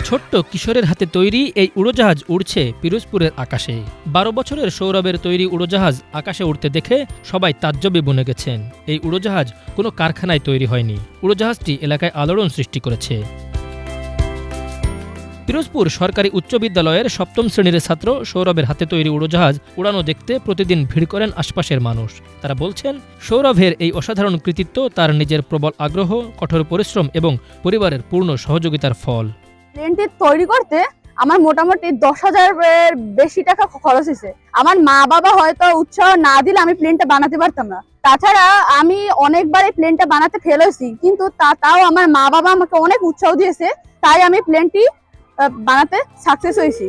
ছোট্ট কিশোরের হাতে তৈরি এই উড়োজাহাজ উড়ছে পিরোজপুরের আকাশে। ১২ বছরের সৌরভের তৈরি উড়োজাহাজ আকাশে উড়তে দেখে সবাই তাজ্জবে বনে গেছেন। এই উড়োজাহাজ কোনো কারখানায় তৈরি হয়নি। উড়োজাহাজটি এলাকায় আলোড়ন সৃষ্টি করেছে। পিরোজপুর সরকারি উচ্চ বিদ্যালয়ের ৭ম শ্রেণীর ছাত্র সৌরভের হাতে তৈরি উড়োজাহাজ উড়ানো দেখতে প্রতিদিন ভিড় করেন আশপাশের মানুষ। তারা বলছেন, সৌরভের এই অসাধারণ কৃতিত্ব তার নিজের প্রবল আগ্রহ, কঠোর পরিশ্রম এবং পরিবারের পূর্ণ সহযোগিতার ফল। প্লেনটি তৈরি করতে আমার মোটামুটি ১০,০০০-এর বেশি টাকা খরচ হয়েছে। আমার মা বাবা হয়তো উৎসাহ না দিলে আমি প্লেনটা বানাতে পারতাম না। তাছাড়া আমি অনেকবার এই প্লেনটা বানাতে ফেল হয়েছি, কিন্তু তাও আমার মা বাবা আমাকে অনেক উৎসাহ দিয়েছে, তাই আমি প্লেনটি বানাতে সাকসেস হয়েছি।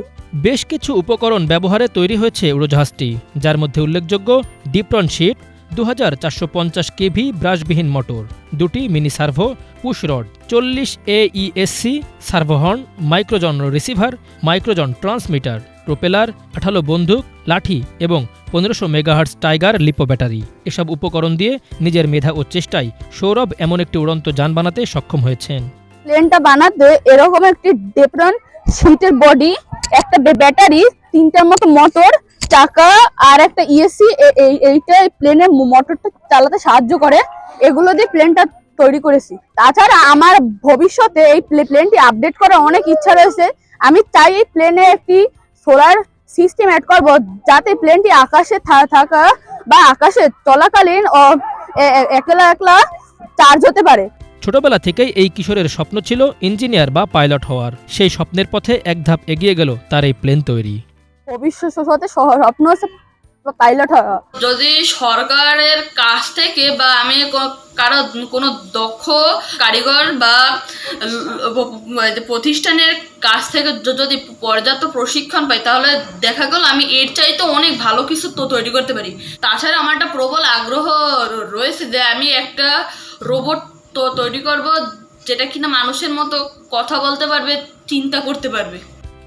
বেশ কিছু উপকরণ ব্যবহারে তৈরি হয়েছে উড়োজাহাজটি, যার মধ্যে উল্লেখযোগ্য ডিপ্রন শিট, ২৪৫০ কেভি ব্রাশবিহীন মোটর, ২টি mini servo, push rod, ৪০ AESC servo horn, Microzone receiver, Microzone transmitter, propeller, ১৮ বন্দুক, লাঠি এবং ১৫০০ মেগাহার্টজ টাইগার লিপো ব্যাটারি। এসব উপকরণ দিয়ে নিজের মেধা ও চেষ্টায় সৌরভ এমন একটি উড়ন্ত যান বানাতে সক্ষম হয়েছেন। প্লেনটা বানাতে এরকম একটি ডিপ্রন শিটের বডি, একটা ব্যাটারি, ৩টার মতো মোটর, চাকা আর একটা ইএসসি, এইটা প্লেনের মোটরটা চালাতে সাহায্য করে। এগুলো দিয়ে প্লেনটা তৈরি করেছি। তাছাড়া আমার ভবিষ্যতে এই প্লেনটি আপডেট করার অনেক ইচ্ছা রয়েছে। আমি চাই এই প্লেনে একটি সোলার সিস্টেম অ্যাড করব, যাতে প্লেনটি আকাশে থাকা বা আকাশে চলাকালীন একলা একলা চার্জ হতে পারে। ছোটবেলা থেকেই এই কিশোরের স্বপ্ন ছিল ইঞ্জিনিয়ার বা পাইলট হওয়ার। সেই স্বপ্নের পথে এক ধাপ এগিয়ে গেল তার এই প্লেন তৈরি। ভবিষ্যতে স্বপ্ন হচ্ছে পাইলট হওয়া। যদি সরকারের কাছ থেকে বা আমি কারো কোনো দক্ষ কারিগর বা প্রতিষ্ঠানের কাছ থেকে যদি পর্যাপ্ত প্রশিক্ষণ পাই, তাহলে দেখা গেল আমি এর চাইতে অনেক ভালো কিছু তো তৈরি করতে পারি। তাছাড়া আমার একটা প্রবল আগ্রহ রয়েছে যে আমি একটা রোবট তো তৈরি করব, যেটা কিনা মানুষের মতো কথা বলতে পারবে, চিন্তা করতে পারবে।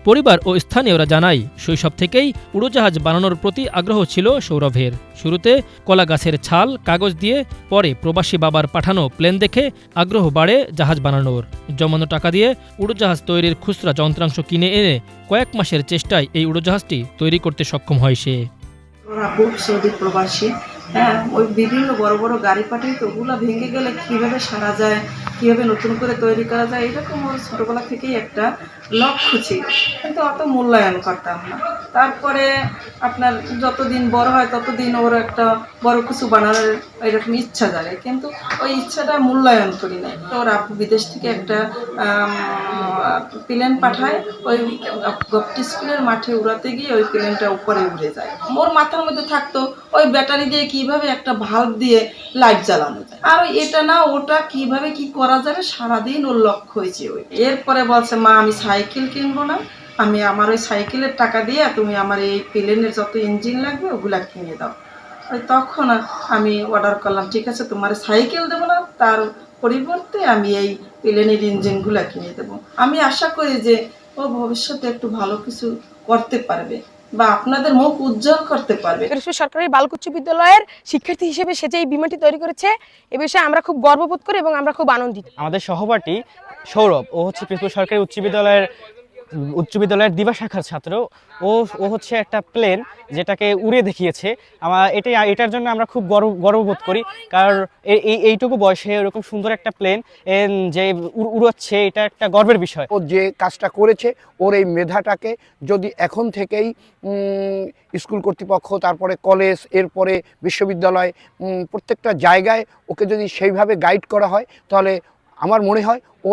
পরিবার ও স্থানীয়রা জানায়, শৈশব থেকেই উড়োজাহাজ বানানোর প্রতি আগ্রহ ছিল সৌরভের। শুরুতে কলা গাছের ছাল, কাগজ দিয়ে, পরে প্রবাসী বাবার পাঠানো প্লেন দেখে আগ্রহ বাড়ে জাহাজ বানানোর। জমানো টাকা দিয়ে উড়োজাহাজ তৈরির খুচরা যন্ত্রাংশ কিনে এনে কয়েক মাসের চেষ্টায় এই উড়োজাহাজটি তৈরি করতে সক্ষম হয় সে। সৌদি প্রবাসী, ওই বিভিন্ন বড় বড় গাড়ি পাঠাই, তো ওগুলো ভেঙে গেলে কিভাবে সারা যায়, কিভাবে নতুন করে তৈরি করা যায়, এরকম ওর ছোটবেলা থেকেই একটা লক্ষ্য ছিল, কিন্তু অত মূল্যায়ন করতাম না। তারপরে আপনার যতদিন বড় হয় ততদিন ওর একটা বড় কিছু বানানোর এরকম ইচ্ছা জাগে, কিন্তু ওই ইচ্ছাটা মূল্যায়ন করি না। তো ওর আব্বু বিদেশ থেকে একটা প্লেন পাঠায়, ওই গপ্টি স্কুলের মাঠে উড়াতে গিয়ে ওই প্লেনটা উপরে উড়ে যায়। ওর মাথার মধ্যে থাকতো ওই ব্যাটারি দিয়ে কিভাবে একটা ভাল্ব দিয়ে লাইট জ্বালানো যায়, আর এটা না ওটা কিভাবে কি করা যাবে, সারাদিন ওর লক্ষ্য হয়েছে ওই। এরপরে বলছে, মা আমি সাইকেল কিনবো না, আমি আমার ওই সাইকেলের টাকা দিয়ে তুমি আমার এই প্লেনের যত ইঞ্জিন লাগবে ওগুলা কিনে দাও। ওই তখন আমি অর্ডার করলাম, ঠিক আছে তোমার সাইকেল দেবো না, তার পরিবর্তে আমি এই প্লেনের ইঞ্জিনগুলা কিনে দেবো। আমি আশা করি যে ও ভবিষ্যতে একটু ভালো কিছু করতে পারবে বা আপনাদের মুখ উজ্জ্বল করতে পারবে। পিরোজপুর সরকারি বালক উচ্চ বিদ্যালয়ের শিক্ষার্থী হিসেবে সে যে এই বিমানটি তৈরি করেছে, এ বিষয়ে আমরা খুব গর্ববোধ করি এবং আমরা খুব আনন্দিত। আমাদের সহপাঠী সৌরভ, ও হচ্ছে পিরোজপুর সরকারি উচ্চ বিদ্যালয়ের দিবা শাখার ছাত্র। ও হচ্ছে একটা প্লেন যেটাকে উড়ে দেখিয়েছে। এটার জন্য আমরা খুব গর্ববোধ করি, কারণ এইটুকু বয়সে এরকম সুন্দর একটা প্লেন যে উড়াচ্ছে, এটা একটা গর্বের বিষয়। ও যে কাজটা করেছে, ওর এই মেধাটাকে যদি এখন থেকেই স্কুল কর্তৃপক্ষ, তারপরে কলেজ, এরপরে বিশ্ববিদ্যালয়, প্রত্যেকটা জায়গায় ওকে যদি সেইভাবে গাইড করা হয়, তাহলে আমার মনে হয় ও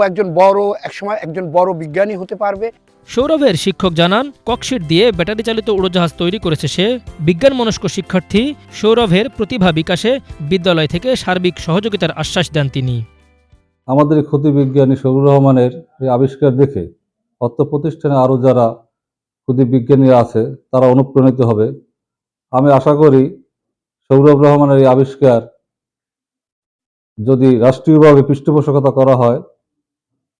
একসময় একজন বড় বিজ্ঞানী হতে পারবে। সৌরভের শিক্ষক জানান, ককশিট দিয়ে ব্যাটারি চালিত উড়োজাহাজ তৈরি করেছে সে। বিজ্ঞানমনস্ক শিক্ষার্থী সৌরভের প্রতিভা বিকাশে বিদ্যালয় থেকে সার্বিক সহযোগিতার আশ্বাস দেন তিনি। আমাদের ক্ষুদে বিজ্ঞানী সৌর রহমানের এই আবিষ্কার দেখে অত্র প্রতিষ্ঠানে আরও যারা ক্ষুদে বিজ্ঞানীরা আছে তারা অনুপ্রাণিত হবে। আমি আশা করি সৌরভ রহমানের এই আবিষ্কার যদি রাষ্ট্রীয়ভাবে পৃষ্ঠপোষকতা করা হয়,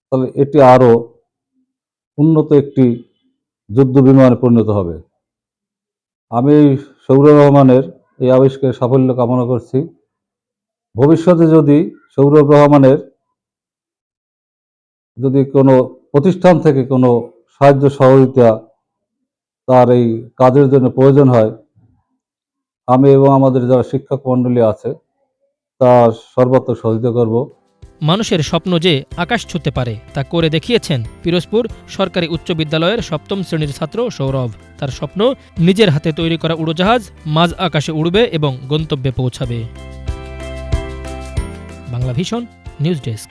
তাহলে এটি আরও উন্নত একটি যুদ্ধ বিমানে পরিণত হবে। আমি সৌর রহমানের এই আবিষ্কারের সাফল্য কামনা করছি। ভবিষ্যতে যদি সৌরভ রহমানের কোনো প্রতিষ্ঠান থেকে কোনো সাহায্য সহযোগিতা তার এই কাজের জন্য প্রয়োজন হয়, আমি এবং আমাদের যারা শিক্ষক মণ্ডলী আছে তার সর্বাত্মক সহযোগিতা করব। মানুষের স্বপ্ন যে আকাশ ছুঁতে পারে তা করে দেখিয়েছেন পিরোজপুর সরকারি উচ্চ বিদ্যালয়ের ৭ম শ্রেণীর ছাত্র সৌরভ। তার স্বপ্ন নিজের হাতে তৈরি করা উড়োজাহাজ মাঝ আকাশে উড়বে এবং গন্তব্যে পৌঁছাবে। Bangla vision news desk.